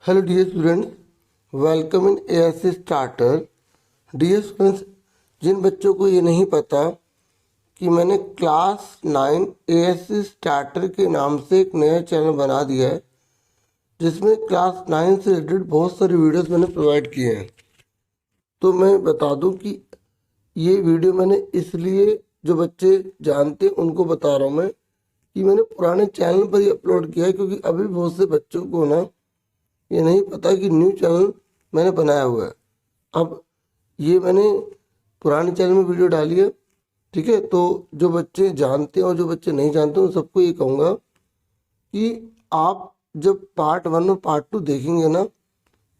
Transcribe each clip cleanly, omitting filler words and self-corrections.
Hello dear students, welcome in ASC starter. Dear students, जिन बच्चों को ये नहीं पता कि मैंने क्लास 9 एएससी स्टार्टर के नाम से एक नया चैनल बना दिया है, जिसमें क्लास 9 से रिलेटेड बहुत सारे वीडियोस मैंने प्रोवाइड किए हैं। तो मैं बता दूं कि ये वीडियो मैंने इसलिए जो बच्चे जानते हैं उनको बता रहा हूँ मैं कि मैंने पुराने चैनल पर ही अपलोड किया है, क्योंकि अभी बहुत से बच्चों को ना ये नहीं पता कि न्यू चैनल मैंने बनाया हुआ है। अब ये मैंने पुराने चैनल में वीडियो डाली है, ठीक है। तो जो बच्चे जानते हैं और जो बच्चे नहीं जानते उन सबको ये कहूँगा कि आप जब पार्ट 1 और पार्ट 2 देखेंगे ना,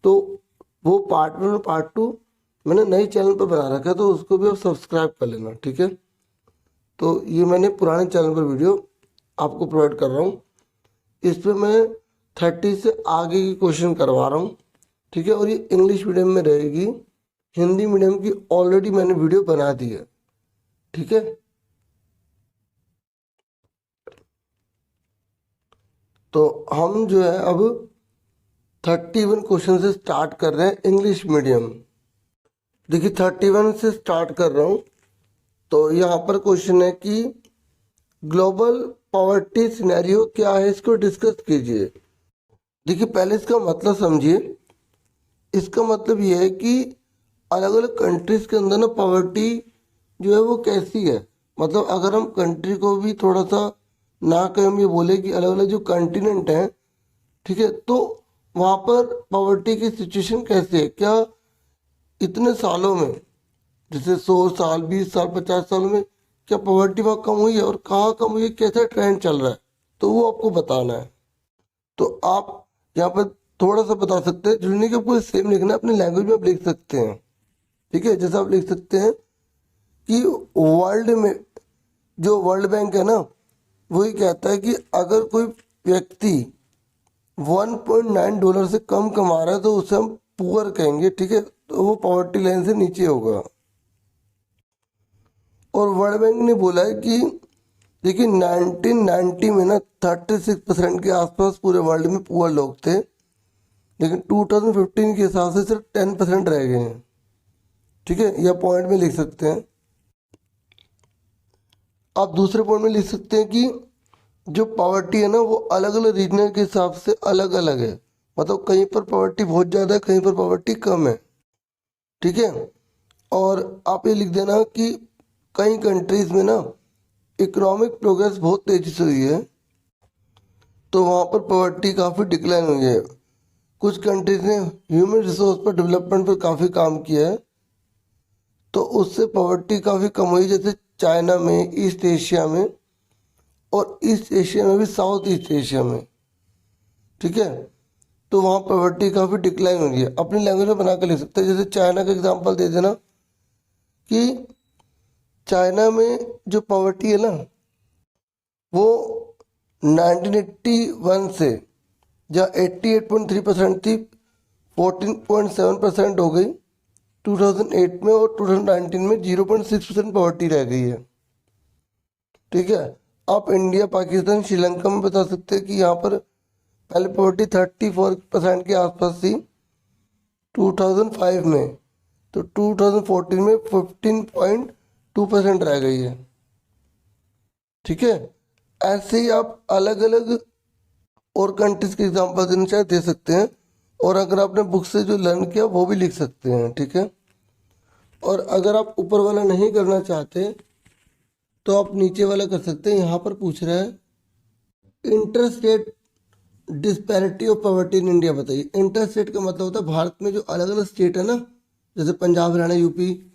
तो वो पार्ट 1 और पार्ट 2 मैंने नए चैनल पर बना रखा है, तो उसको भी आप सब्सक्राइब कर लेना, ठीक है। तो ये मैंने पुराने चैनल पर वीडियो आपको प्रोवाइड कर रहा हूँ। इस पर मैं 30 से आगे की क्वेश्चन करवा रहा हूँ, ठीक है। और ये इंग्लिश मीडियम में रहेगी, हिंदी मीडियम की ऑलरेडी मैंने वीडियो बना दी है, ठीक है। तो हम जो है अब 31 क्वेश्चन से स्टार्ट कर रहे हैं इंग्लिश मीडियम। देखिए 31 से स्टार्ट कर रहा हूँ। तो यहाँ पर क्वेश्चन है कि ग्लोबल पॉवर्टी सिनेरियो क्या है, इसको डिस्कस कीजिए। देखिए पहले इसका मतलब समझिए। इसका मतलब ये है कि अलग अलग कंट्रीज के अंदर ना पॉवर्टी जो है वो कैसी है। मतलब अगर हम कंट्री को भी थोड़ा सा ना कहें, हम ये बोले कि अलग अलग जो कॉन्टिनेंट हैं, ठीक है, तो वहाँ पर पॉवर्टी की सिचुएशन कैसे है, क्या इतने सालों में, जैसे 100 साल 20 साल 50 सालों में क्या पॉवर्टी वहाँ कम हुई है और कहाँ कम हुई है, कैसा ट्रेंड चल रहा है, तो वो आपको बताना है। तो आप यहाँ पर थोड़ा सा बता सकते हैं, जरूरी नहीं कि आपको सेम लिखना है, अपनी लैंग्वेज में आप लिख सकते हैं, ठीक है। जैसे आप लिख सकते हैं कि वर्ल्ड में जो वर्ल्ड बैंक है ना, वही कहता है कि अगर कोई व्यक्ति $1.9 से कम कमा रहा है तो उसे हम पुअर कहेंगे, ठीक है। तो वो पॉवर्टी लाइन से नीचे होगा। और वर्ल्ड बैंक ने बोला है कि देखिए 1990 में ना 36% के आसपास पूरे वर्ल्ड में पुअर लोग थे, लेकिन 2015 के हिसाब से सिर्फ 10% रह गए हैं, ठीक है। या पॉइंट में लिख सकते हैं। आप दूसरे पॉइंट में लिख सकते हैं कि जो पॉवर्टी है ना वो अलग अलग रीजन के हिसाब से अलग अलग है। मतलब कहीं पर पॉवर्टी बहुत ज़्यादा है, कहीं पर पॉवर्टी कम है, ठीक है। और आप ये लिख देना कि कई कंट्रीज में ना इकोनॉमिक प्रोग्रेस बहुत तेज़ी से हुई है, तो वहाँ पर पॉवर्टी काफ़ी डिक्लाइन हुई है। कुछ कंट्रीज ने ह्यूमन रिसोर्स पर डेवलपमेंट पर काफ़ी काम किया है, तो उससे पॉवर्टी काफ़ी कम हुई, जैसे चाइना में, ईस्ट एशिया में, और ईस्ट एशिया में भी साउथ ईस्ट एशिया में, ठीक है। तो वहाँ पॉवर्टी काफ़ी डिक्लाइन हुई है। अपनी लैंग्वेज में बना कर लिख सकते हैं। जैसे चाइना का एग्जांपल दे देना कि चाइना में जो पॉवर्टी है ना वो 1981 से जहाँ 88.3% थी 14.7% हो गई 2008 में, और 2019 में 0.6% पॉवर्टी रह गई है, ठीक है। आप इंडिया, पाकिस्तान, श्रीलंका में बता सकते हैं कि यहाँ पर पहले पॉवर्टी 34% के आसपास थी 2005 में, तो 2014 में 15.2% रह गई है, ठीक है। ऐसे ही आप अलग अलग और कंट्रीज के एग्जांपल देना चाहे दे सकते हैं, और अगर आपने बुक से जो लर्न किया वो भी लिख सकते हैं, ठीक है। और अगर आप ऊपर वाला नहीं करना चाहते तो आप नीचे वाला कर सकते हैं। यहाँ पर पूछ रहा है interstate disparity of poverty in India बताइए। इंटरस्टेट का मतलब होता है भारत में जो अलग अलग स्टेट है ना, जैसे पंजाब, हरियाणा, यूपी,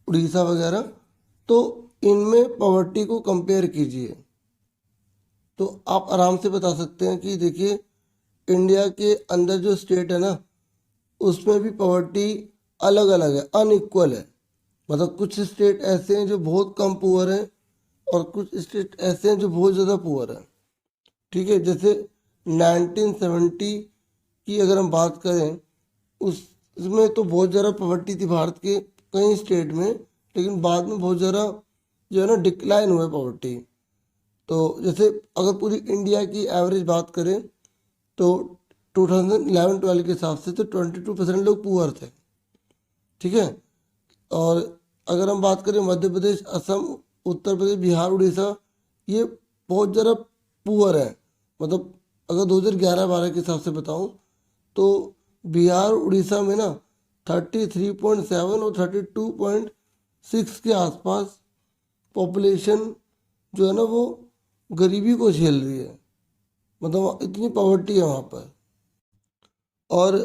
उड़ीसा वगैरह, तो इनमें पॉवर्टी को कंपेयर कीजिए। तो आप आराम से बता सकते हैं कि देखिए इंडिया के अंदर जो स्टेट है ना उसमें भी पॉवर्टी अलग अलग है, अनइक्वल है। मतलब कुछ स्टेट ऐसे हैं जो बहुत कम पुअर हैं और कुछ स्टेट ऐसे हैं जो बहुत ज़्यादा पुअर हैं, ठीक है। जैसे 1970 की अगर हम बात करें, उसमें तो बहुत ज़्यादा पॉवर्टी थी भारत के कई स्टेट में, लेकिन बाद में बहुत ज़्यादा जो है ना डिक्लाइन हुआ पॉवर्टी। तो जैसे अगर पूरी इंडिया की एवरेज बात करें तो 2011-12 के हिसाब से तो 22% लोग पुअर थे, ठीक है। और अगर हम बात करें मध्य प्रदेश, असम, उत्तर प्रदेश, बिहार, उड़ीसा, ये बहुत ज़्यादा पुअर है। मतलब अगर 2011-12 के हिसाब से बताऊं तो बिहार उड़ीसा में ना 33.7 और 32.6 के आसपास पॉपुलेशन जो है ना वो गरीबी को झेल रही है। मतलब इतनी पॉवर्टी है वहाँ पर। और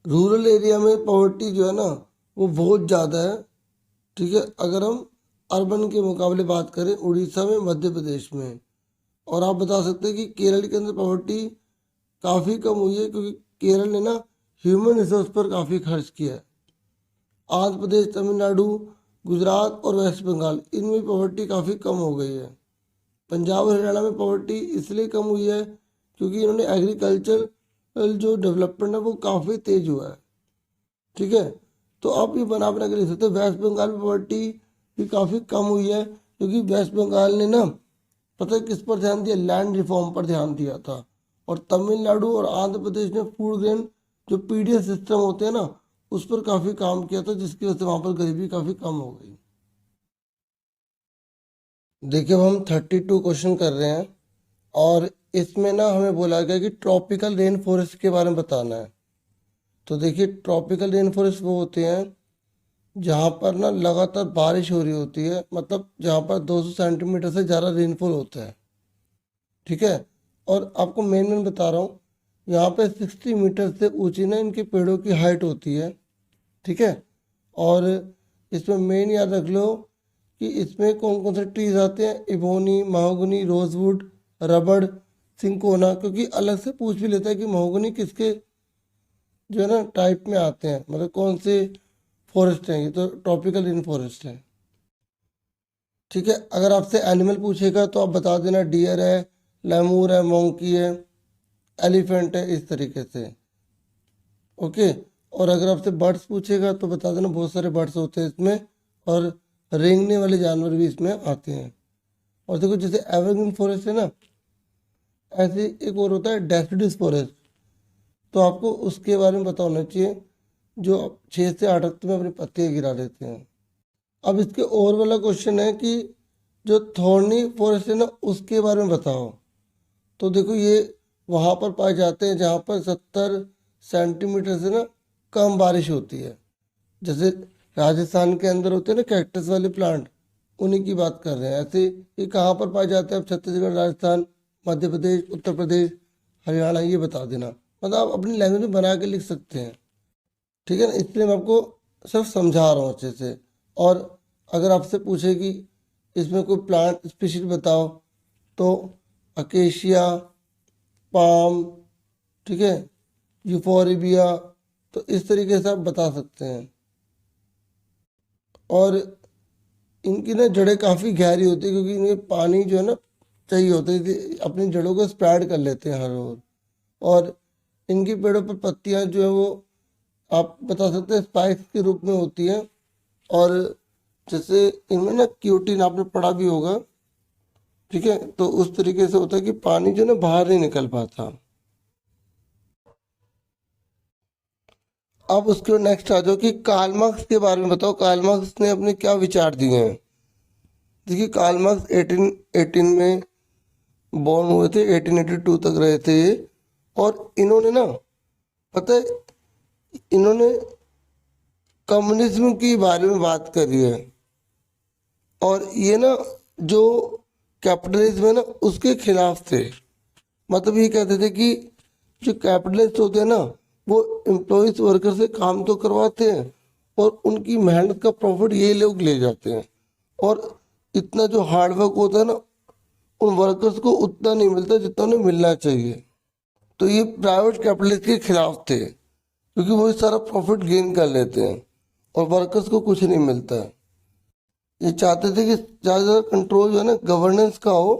रूरल एरिया में पॉवर्टी जो है ना वो बहुत ज़्यादा है, ठीक है, अगर हम अर्बन के मुकाबले बात करें उड़ीसा में, मध्य प्रदेश में। और आप बता सकते हैं कि केरल के अंदर पॉवर्टी काफ़ी कम हुई है, क्योंकि केरल ने ना ह्यूमन रिसोर्स पर काफ़ी खर्च किया है। आंध्र प्रदेश, तमिलनाडु, गुजरात और वेस्ट बंगाल, इनमें पॉवर्टी काफ़ी कम हो गई है। पंजाब और हरियाणा में पॉवर्टी इसलिए कम हुई है क्योंकि इन्होंने एग्रीकल्चर जो डेवलपमेंट है वो काफ़ी तेज हुआ है, ठीक है। तो आप ये बना के लिख सकते हैं। वेस्ट बंगाल में पॉवर्टी भी काफ़ी कम हुई है, क्योंकि वेस्ट बंगाल ने ना पता है किस पर ध्यान दिया, लैंड रिफॉर्म पर ध्यान दिया था। और तमिलनाडु और आंध्र प्रदेश ने फूड ग्रेन जो पीडीएस सिस्टम होते हैं ना उस पर काफ़ी काम किया था, जिसकी वजह से वहाँ पर गरीबी काफ़ी कम हो गई। देखिए अब हम 32 क्वेश्चन कर रहे हैं और इसमें ना हमें बोला गया कि ट्रॉपिकल रेन फॉरेस्ट के बारे में बताना है। तो देखिए ट्रॉपिकल रेन फॉरेस्ट वो होते हैं जहाँ पर ना लगातार बारिश हो रही होती है, मतलब जहाँ पर 200 सेंटीमीटर से ज़्यादा रेनफॉल होता है, ठीक है। और आपको मेन बता रहा हूँ, यहाँ पे 60 मीटर से ऊंची ना इनके पेड़ों की हाइट होती है, ठीक है। और इसमें मेन याद रख लो कि इसमें कौन कौन से ट्रीज आते हैं, इबोनी, महोगनी, रोजवुड, रबड़, सिंकोना, क्योंकि अलग से पूछ भी लेता है कि महोगनी किसके जो है ना टाइप में आते हैं, मतलब कौन से फॉरेस्ट हैं। ये तो ट्रॉपिकल रेन फॉरेस्ट है, ठीक है। अगर आपसे एनिमल पूछेगा तो आप बता देना डियर है, लेमूर है, मोंकी है, एलिफेंट है, इस तरीके से, ओके। और अगर आपसे बर्ड्स पूछेगा तो बता देना बहुत सारे बर्ड्स होते हैं इसमें, और रेंगने वाले जानवर भी इसमें आते हैं। और देखो जैसे एवरग्रीन फॉरेस्ट है ना, ऐसे एक और होता है डेसिडस फॉरेस्ट, तो आपको उसके बारे में पता होना चाहिए, जो 6 से 8 हफ्ते में अपनी पत्तियाँ गिरा देते हैं। अब इसके और वाला क्वेश्चन है कि जो थॉर्नी फॉरेस्ट है ना उसके बारे में बताओ। तो देखो ये वहाँ पर पाए जाते हैं जहाँ पर 70 सेंटीमीटर से ना कम बारिश होती है। जैसे राजस्थान के अंदर होते हैं ना कैक्टस वाले प्लांट, उन्हीं की बात कर रहे हैं। ऐसे ये कहाँ पर पाए जाते हैं, अब छत्तीसगढ़, राजस्थान, मध्य प्रदेश, उत्तर प्रदेश, हरियाणा, ये बता देना। मतलब आप अपनी लैंग्वेज में बना के लिख सकते हैं, ठीक है ना। इसलिए मैं आपको सिर्फ समझा रहा हूँ अच्छे से। और अगर आपसे पूछे कि इसमें कोई प्लांट स्पीशीज बताओ तो अकेशिया, पाम, ठीक है, यूफोरबिया, तो इस तरीके से आप बता सकते हैं। और इनकी ना जड़ें काफ़ी गहरी होती है, क्योंकि इन्हें पानी जो है ना चाहिए होता है, इसलिए अपनी जड़ों को स्प्रेड कर लेते हैं हर ओर। और इनकी पेड़ों पर पत्तियां जो है वो आप बता सकते हैं स्पाइक्स के रूप में होती हैं। और जैसे इनमें ना क्यूटिन आपने पढ़ा भी होगा, ठीक है, तो उस तरीके से होता है कि पानी जो है ना बाहर नहीं निकल पाता। अब उसके बाद नेक्स्ट आ जाओ कि कार्ल मार्क्स के बारे में बताओ, कार्ल मार्क्स ने अपने क्या विचार दिए हैं। देखिए कार्ल मार्क्स 1818 में बॉर्न हुए थे, 1882 तक रहे थे ये। और इन्होंने ना पता है इन्होंने कम्युनिज्म के बारे में बात करी है। और ये ना जो कैपिटलिज्म है ना उसके खिलाफ थे। मतलब ये कहते थे कि जो कैपिटलिस्ट होते हैं ना वो एम्प्लॉयज वर्कर से काम तो करवाते हैं और उनकी मेहनत का प्रॉफिट ये लोग ले जाते हैं। और इतना जो हार्डवर्क होता है ना उन वर्कर्स को उतना नहीं मिलता जितना उन्हें मिलना चाहिए। तो ये प्राइवेट कैपिटलिस्ट के खिलाफ थे, क्योंकि वो सारा प्रॉफिट गेन कर लेते हैं और वर्कर्स को कुछ नहीं मिलता है। ये चाहते थे कि ज़्यादा ज़्यादा कंट्रोल जो है ना गवर्नेंस का हो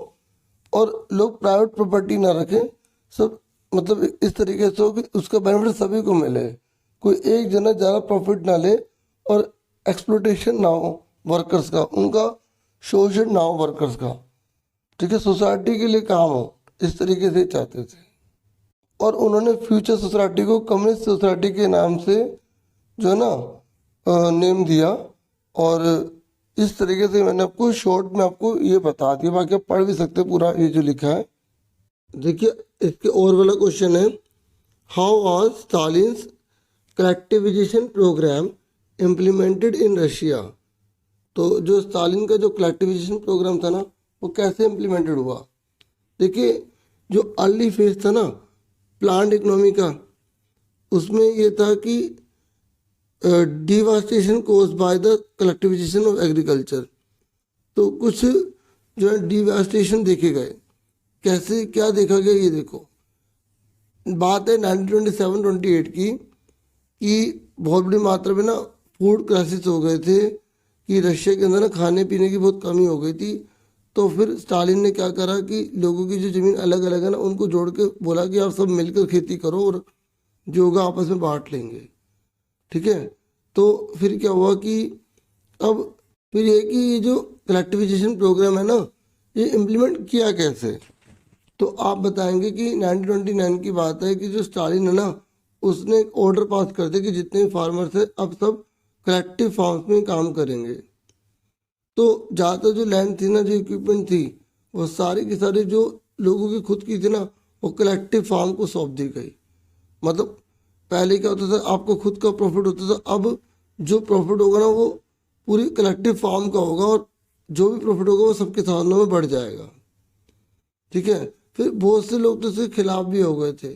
और लोग प्राइवेट प्रॉपर्टी ना रखें, सब मतलब इस तरीके से हो कि उसका बेनिफिट सभी को मिले, कोई एक जना ज़्यादा प्रॉफिट ना ले और एक्सप्लोटेशन ना हो वर्कर्स का, उनका शोषण ना हो वर्कर्स का, ठीक है, सोसाइटी के लिए काम हो, इस तरीके से चाहते थे। और उन्होंने फ्यूचर सोसाइटी को कम्युनिस्ट सोसाइटी के नाम से जो है ना नेम दिया। और इस तरीके से मैंने आपको शॉर्ट में आपको ये बता दिया, बाकी आप पढ़ भी सकते हैं पूरा ये जो लिखा है। देखिए इसके और वाला क्वेश्चन है, how was Stalin's collectivisation programme implemented in Russia. तो जो स्टालिन का जो कलेक्टिविजेशन प्रोग्राम था ना वो कैसे इम्प्लीमेंटेड हुआ। देखिए जो अर्ली फेज था ना प्लांट इकोनॉमी का, उसमें ये था कि devastation cause by the collectivisation of agriculture. तो कुछ जो है डिवास्टेशन देखे गए। कैसे क्या देखा गया ये देखो, बात है 1927-28 की कि बहुत बड़ी मात्रा में ना फूड क्राइसिस हो गए थे कि रशिया के अंदर ना खाने पीने की बहुत कमी हो गई थी। तो फिर स्टालिन ने क्या करा कि लोगों की जो ज़मीन अलग अलग है ना उनको जोड़ के बोला कि आप सब मिलकर खेती करो और जो होगा आपस में बांट लेंगे। ठीक है, तो फिर क्या हुआ कि अब फिर ये कि ये जो कलेक्टिविजेशन प्रोग्राम है ना ये इम्प्लीमेंट किया कैसे। तो आप बताएंगे कि 1929 की बात है कि जो स्टालिन है ना उसने एक ऑर्डर पास कर दिया कि जितने भी फार्मर्स है अब सब कलेक्टिव फार्म्स में काम करेंगे। तो ज़्यादातर जो लैंड थी ना, जो इक्विपमेंट थी, वो सारी की सारी जो लोगों की खुद की थी ना वो कलेक्टिव फार्म को सौंप दी गई। मतलब पहले क्या होता था आपको खुद का प्रॉफिट होता था, अब जो प्रॉफिट होगा ना वो पूरी कलेक्टिव फार्म का होगा और जो भी प्रॉफिट होगा वो सबके साधनों में बढ़ जाएगा। ठीक है, फिर बहुत से लोग तो इसके खिलाफ भी हो गए थे।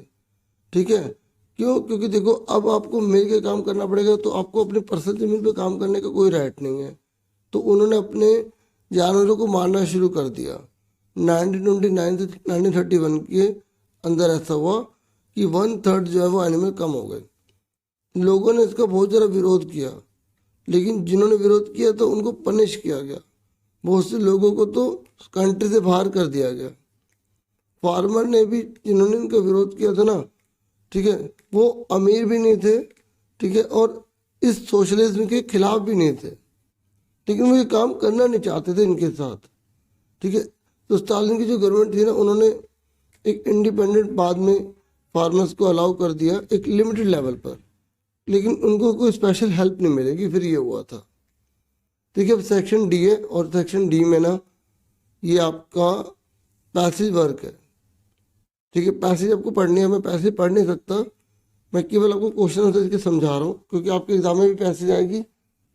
ठीक है, क्यों, क्योंकि देखो अब आपको मिल के काम करना पड़ेगा तो आपको अपने पर्सनल जमीन पे काम करने का कोई राइट नहीं है। तो उन्होंने अपने जानवरों को मारना शुरू कर दिया। 1929 से 1931 के अंदर ऐसा हुआ कि 1/3 जो है वो एनिमल कम हो गए। लोगों ने इसका बहुत ज़्यादा विरोध किया, लेकिन जिन्होंने विरोध किया तो उनको पनिश किया गया। बहुत से लोगों को तो कंट्री से बाहर कर दिया गया। फार्मर ने भी, जिन्होंने इनका विरोध किया था ना, ठीक है, वो अमीर भी नहीं थे, ठीक है, और इस सोशलिज्म के खिलाफ भी नहीं थे, लेकिन वो ये काम करना नहीं चाहते थे इनके साथ। ठीक है, तो स्टालिन की जो गवर्नमेंट थी ना उन्होंने एक इंडिपेंडेंट बाद में फार्मर्स को अलाउ कर दिया एक लिमिटेड लेवल पर, लेकिन उनको कोई स्पेशल हेल्प नहीं मिलेगी। फिर ये हुआ था। ठीक है, अब सेक्शन डी है और सेक्शन डी में ना ये आपका पैसेज वर्क है। ठीक है, पैसेज आपको पढ़नी है, मैं पैसेज पढ़ नहीं सकता, मैं केवल आपको क्वेश्चन आंसर के समझा रहा हूँ क्योंकि आपके एग्जाम में भी पैसेज आएगी,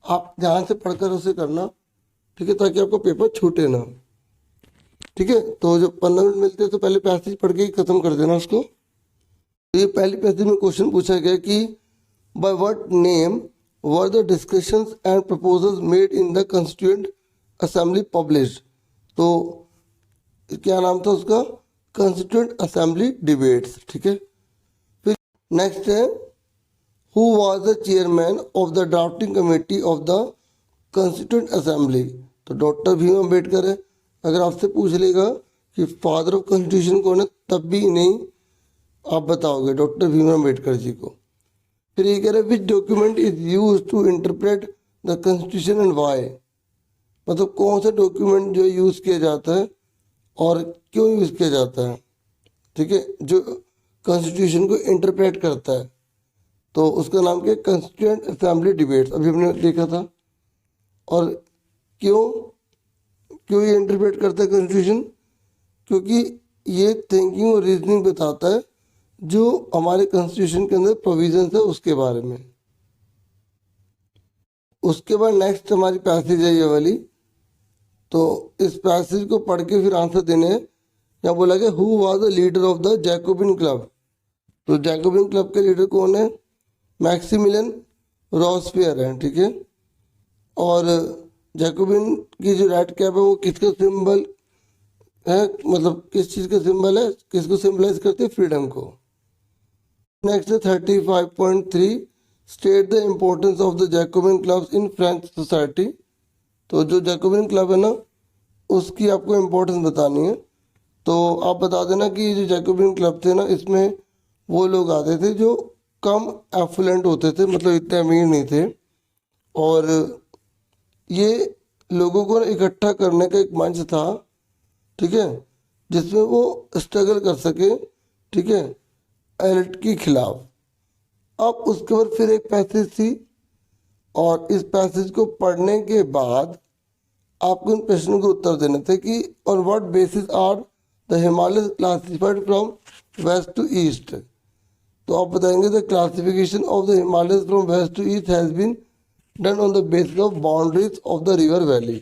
आप ध्यान से पढ़कर उसे करना। ठीक है, ताकि आपका पेपर छूटे ना। ठीक है, तो जब 15 मिनट मिलते हैं तो पहले पैसेज पढ़ के ही खत्म कर देना उसको। तो ये पहली पैसेज में क्वेश्चन पूछा गया कि by what name were the discussions and proposals made in the constituent assembly published. तो क्या नाम था उसका, कॉन्स्टिट्यूएंट असेंबली डिबेट्स। ठीक है, फिर नेक्स्ट है who was the chairman of the drafting committee of the constituent assembly. तो डॉक्टर भीम अम्बेडकर है। अगर आपसे पूछ लेगा कि फादर ऑफ कॉन्स्टिट्यूशन कौन है, तब भी नहीं आप बताओगे डॉक्टर भीम अम्बेडकर जी को। फिर ये कह रहे हैं which document is use to interpret the constitution and why. मतलब कौन सा डॉक्यूमेंट जो यूज़ किया जाता है और क्यों यूज़ किया जाता है। ठीक है, जो कॉन्स्टिट्यूशन को इंटरप्रेट करता है, तो उसका नाम क्या है, कॉन्स्टिट्यूएंट असेंबली डिबेट्स, अभी हमने देखा था। और क्यों क्यों ये इंटरप्रेट करता है कॉन्स्टिट्यूशन, क्योंकि ये थिंकिंग और रीजनिंग बताता है जो हमारे कॉन्स्टिट्यूशन के अंदर प्रोविजंस है उसके बारे में। उसके बाद नेक्स्ट हमारी पैसेज है ये वाली। तो इस पैसेज को पढ़ के फिर आंसर देने हैं। यहाँ बोला गया who was the leader of the Jacobin club. तो जैकोबिन क्लब के लीडर कौन है, मैक्सिमिलियन रॉसफेयर है। ठीक है, और जैकोबिन की जो रेड कैप है वो किसका सिंबल है, मतलब किस चीज़ का सिंबल है, किसको सिंबलाइज करते हैं, फ्रीडम को। नेक्स्ट है 35.3 state the importance of the Jacobian clubs in French society. तो जो जैकोबिन क्लब है ना उसकी आपको इम्पोर्टेंस बतानी है। तो आप बता देना कि जो जैकोबिन क्लब थे ना इसमें वो लोग आते थे जो कम एफ्लुएंट होते थे, मतलब इतने अमीर नहीं थे, और ये लोगों को इकट्ठा करने का एक मंच था। ठीक है, जिसमें वो स्ट्रगल कर सके। ठीक है, एलिट के खिलाफ। अब उसके बाद फिर एक पैसेज थी, और इस पैसेज को पढ़ने के बाद आपको इन प्रश्नों के उत्तर देने थे कि on what basis are the Himalaya classified from west to east. तो आप बताएंगे the classification of the Himalaya from west to east has been done on the basis of boundaries of the river valley.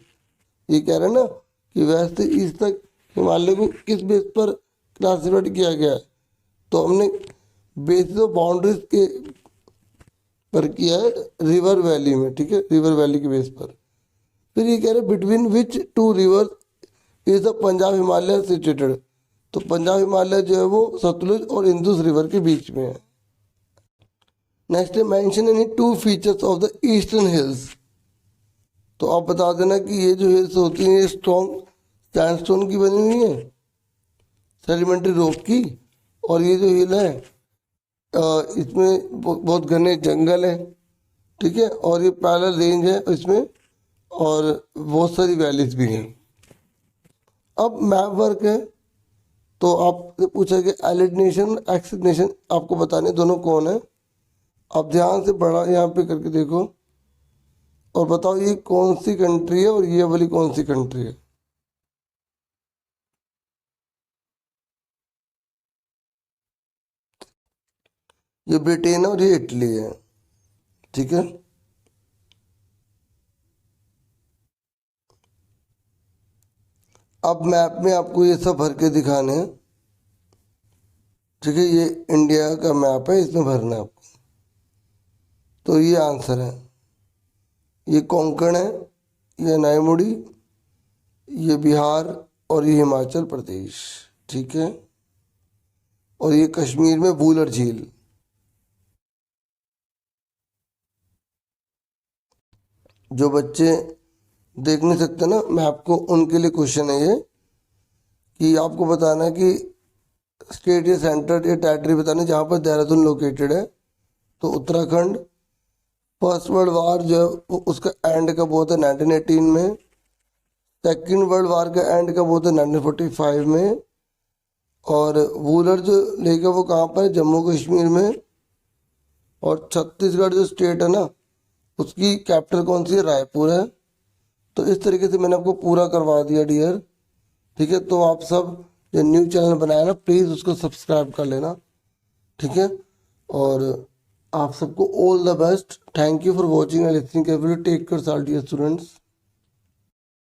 ये कह रहे हैं ना कि वेस्ट से ईस्ट तक हिमालय को किस बेस पर क्लासिफाइड किया गया है, तो हमने बेसिस ऑफ बाउंड्रीज के पर किया है रिवर वैली में, ठीक है, रिवर वैली के बेस पर। फिर ये कह रहे हैं between which two river is the Punjab Himalaya situated. तो पंजाब हिमालय जो है वो सतलुज और इंदुस रिवर के बीच में है। नेक्स्ट है mention any two features of the eastern hills. तो आप बता देना कि ये जो हिल्स होती हैं ये स्ट्रॉन्ग सैंडस्टोन की बनी हुई है, सेडिमेंट्री रॉक की, और ये जो हिल है इसमें बहुत घने जंगल है, ठीक है, और ये पैरेलल रेंज है इसमें, और बहुत सारी वैलीज भी हैं। अब मैप वर्क है, तो आपसे पूछा कि एलिड नेशन एक्सिस नेशन आपको बताने दोनों कौन है। आप ध्यान से पढ़ा यहाँ पे करके देखो और बताओ ये कौन सी कंट्री है और ये वाली कौन सी कंट्री है। ये ब्रिटेन है और ये इटली है, ठीक है। अब मैप में आपको ये सब भर के दिखाने हैं, ठीक है। ये इंडिया का मैप है, इसमें भरना है आपको। तो ये आंसर है, ये कोंकण है, ये नायमुड़ी, ये बिहार और ये हिमाचल प्रदेश, ठीक है। और ये कश्मीर में वूलर झील। जो बच्चे देख नहीं सकते ना मैप को, उनके लिए क्वेश्चन है ये कि आपको बताना है कि स्टेट या सेंटर या टेरिटरी बताना है जहाँ पर देहरादून लोकेटेड है। तो उत्तराखंड। फर्स्ट वर्ल्ड वार जो है उसका एंड कब हुआ था 1918 में। सेकेंड वर्ल्ड वार का एंड कब हुआ था 1945 में। और वूलर जो लेक है वो कहाँ पर है, जम्मू कश्मीर में। और छत्तीसगढ़ जो स्टेट है ना उसकी कैपिटल कौन सी है, रायपुर है। तो इस तरीके से मैंने आपको पूरा करवा दिया डियर, ठीक है। तो आप सब जो न्यू चैनल बनाया ना प्लीज़ उसको सब्सक्राइब कर लेना, ठीक है। और आप सबको all the best. Thank you for watching and listening carefully. Take care dear students.